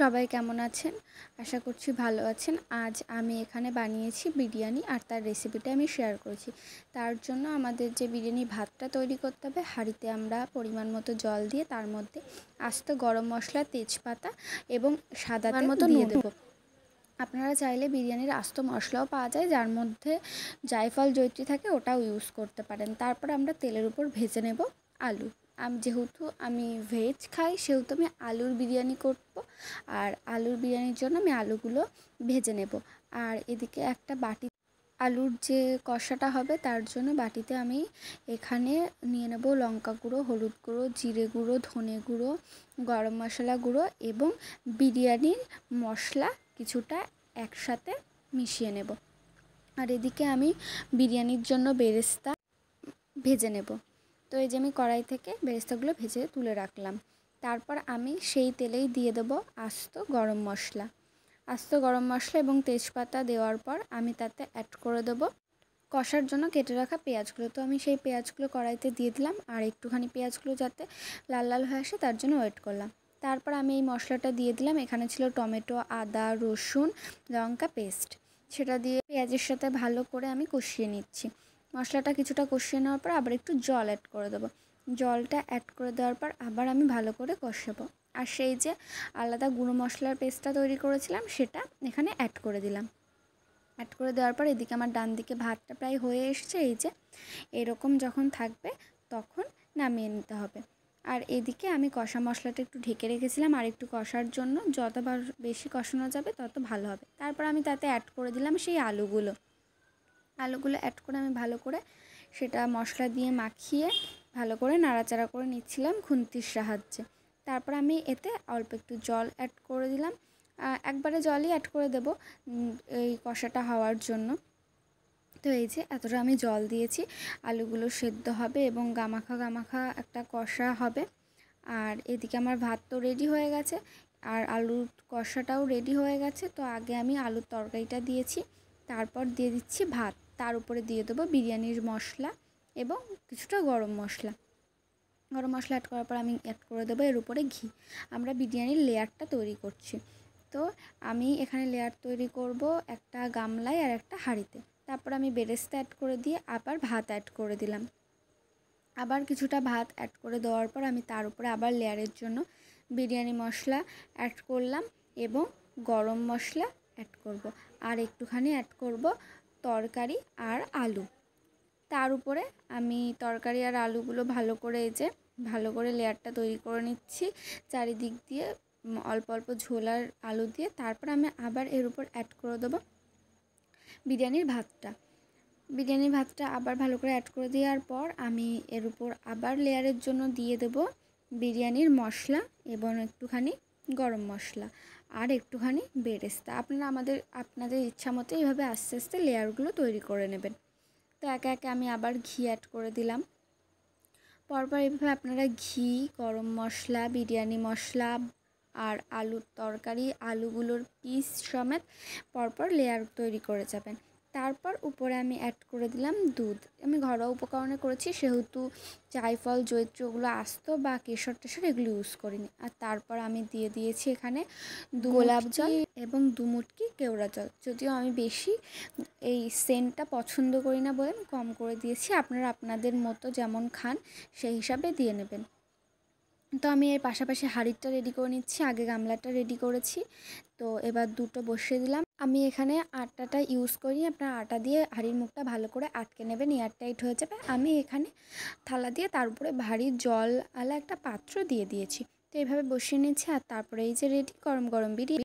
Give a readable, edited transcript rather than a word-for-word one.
সবাই কেমন আছেন? আশা করছি ভালো আছেন। আজ আমি এখানে বানিয়েছি বিরিয়ানি আর তার রেসিপিটা আমি শেয়ার করেছি। তার জন্য আমাদের যে বিরিয়ানি ভাতটা তৈরি করতে হবে, হাঁড়িতে আমরা পরিমাণ মতো জল দিয়ে তার মধ্যে আস্ত গরম মশলা, তেজপাতা এবং সাদা তেল মতো দিয়ে দেবো। আপনারা চাইলে বিরিয়ানির আস্ত মশলাও পাওয়া যায়, যার মধ্যে জায়ফল, জয়িত্রী থাকে, ওটাও ইউজ করতে পারেন। তারপর আমরা তেলের উপর ভেজে নেব আলু। যেহেতু আমি ভেজ খাই, সেহেতু আমি আলুর বিরিয়ানি করব। আর আলুর বিরিয়ানির জন্য আমি আলুগুলো ভেজে নেব। আর এদিকে একটা বাটি আলুর যে কষাটা হবে তার জন্য বাটিতে আমি এখানে নিয়ে নেব লঙ্কা গুঁড়ো, হলুদ গুঁড়ো, জিরে গুঁড়ো, ধনে গুঁড়ো, গরম মশলা গুঁড়ো এবং বিরিয়ানির মশলা কিছুটা একসাথে মিশিয়ে নেব। আর এদিকে আমি বিরিয়ানির জন্য বেরেস্তা ভেজে নেব। তো এই যে আমি কড়াই থেকে বেরেস্তাগুলো ভেজে তুলে রাখলাম। তারপর আমি সেই তেলেই দিয়ে দেবো আস্ত গরম মশলা এবং তেজপাতা দেওয়ার পর আমি তাতে অ্যাড করে দেবো কষার জন্য কেটে রাখা পেঁয়াজগুলো। তো আমি সেই পেঁয়াজগুলো কড়াইতে দিয়ে দিলাম আর একটুখানি পেঁয়াজগুলো যাতে লাল লাল হয়ে আসে তার জন্য ওয়েট করলাম। তারপর আমি এই মশলাটা দিয়ে দিলাম। এখানে ছিল টমেটো, আদা, রসুন, লঙ্কা পেস্ট। সেটা দিয়ে পেঁয়াজের সাথে ভালো করে আমি কষিয়ে নিচ্ছি। মশলাটা কিছুটা কষিয়ে নেওয়ার পর আবার একটু জল অ্যাড করে দেবো। জলটা অ্যাড করে দেওয়ার পর আবার আমি ভালো করে কষাবো। আর সেই যে আলাদা গুঁড়ো মশলার পেস্টটা তৈরি করেছিলাম সেটা এখানে অ্যাড করে দিলাম। অ্যাড করে দেওয়ার পর এদিকে আমার ডান দিকে ভাতটা প্রায় হয়ে এসেছে। এই যে এরকম যখন থাকবে তখন নামিয়ে নিতে হবে। আর এদিকে আমি কষা মশলাটা একটু ঢেকে রেখেছিলাম আর একটু কষার জন্য, যতবার বেশি কষানো যাবে তত ভালো হবে। তারপর আমি তাতে অ্যাড করে দিলাম সেই আলুগুলো অ্যাড করে আমি ভালো করে সেটা মশলা দিয়ে মাখিয়ে ভালো করে নাড়াচাড়া করে নিচ্ছিলাম খুন্তির সাহায্যে। তারপর আমি এতে অল্প একটু জল অ্যাড করে দিলাম। একবারে জলই অ্যাড করে দেব এই কষাটা হওয়ার জন্য। তো এই যে এতটা আমি জল দিয়েছি, আলুগুলো সেদ্ধ হবে এবং গামাখা একটা কষা হবে। আর এদিকে আমার ভাত তো রেডি হয়ে গেছে আর আলুর কষাটাও রেডি হয়ে গেছে। তো আগে আমি আলুর তরকারিটা দিয়েছি, তারপর দিয়ে দিচ্ছি ভাত, তার উপরে দিয়ে দেবো বিরিয়ানির মশলা এবং কিছুটা গরম মশলা অ্যাড করার পর আমি অ্যাড করে দেবো এর উপরে ঘি। আমরা বিরিয়ানির লেয়ারটা তৈরি করছি। তো আমি এখানে লেয়ার তৈরি করব একটা গামলায় আর একটা হাঁড়িতে। তারপর আমি বেরেস্তা অ্যাড করে দিয়ে আবার ভাত অ্যাড করে দিলাম। আবার কিছুটা ভাত অ্যাড করে দেওয়ার পর আমি তার উপরে আবার লেয়ারের জন্য বিরিয়ানি মশলা অ্যাড করলাম এবং গরম মশলা অ্যাড করব। আর একটুখানি অ্যাড করব তরকারি আর আলু। তার উপরে আমি তরকারি আর আলুগুলো ভালো করে লেয়ারটা তৈরি করে নিচ্ছি চারিদিক দিয়ে অল্প অল্প ঝোল আর আলু দিয়ে। তারপর আমি আবার এর উপর অ্যাড করে দেবো বিরিয়ানির ভাতটা আবার ভালো করে অ্যাড করে দেওয়ার পর আমি এর উপর আবার লেয়ারের জন্য দিয়ে দেব বিরিয়ানির মশলা এবং একটুখানি গরম মশলা আর একটুখানি বেরেস্তা। আপনাদের ইচ্ছা মতো এইভাবে আস্তে আস্তে লেয়ারগুলো তৈরি করে নেবেন। তো একে একে আমি আবার ঘি অ্যাড করে দিলাম। পরপর এইভাবে আপনারা ঘি, গরম মশলা, বিরিয়ানি মশলা আর আলুর তরকারি, আলুগুলোর পিস সমেত পরপর লেয়ার তৈরি করে যাবেন। তারপর উপরে আমি অ্যাড করে দিলাম দুধ। আমি ঘরোয়া উপকরণে করেছি, সেহেতু জায়ফল, জয়িত্রী ওগুলো আস্ত বা কেশর টেশর এগুলো ইউজ করিনি। আর তারপর আমি দিয়ে দিয়েছি এখানে গোলাপ জল এবং 2 মুটকি কেওড়া জল। যদিও আমি বেশি এই সেন্টটা পছন্দ করি না বলে আমি কম করে দিয়েছি। আপনারা আপনাদের মতো যেমন খান সেই হিসাবে দিয়ে নেবেন। তো আমি এর পাশাপাশি হাঁড়িটা রেডি করে নিচ্ছি। আগে গামলাটা রেডি করেছি, তো এবার দুটো বসিয়ে দিলাম। আমি এখানে আটাটা ইউজ করি, আপনার আটা দিয়ে হাঁড়ির মুখটা ভালো করে আটকে নেবেন, এয়ারটাইট হয়ে যাবে। আমি এখানে থালা দিয়ে তার উপরে ভারী জল আলা একটা পাত্র দিয়ে দিয়েছি। তো এইভাবে বসিয়ে নিচ্ছি আর তারপরে এই যে রেডি গরম গরম বিরিয়ানি।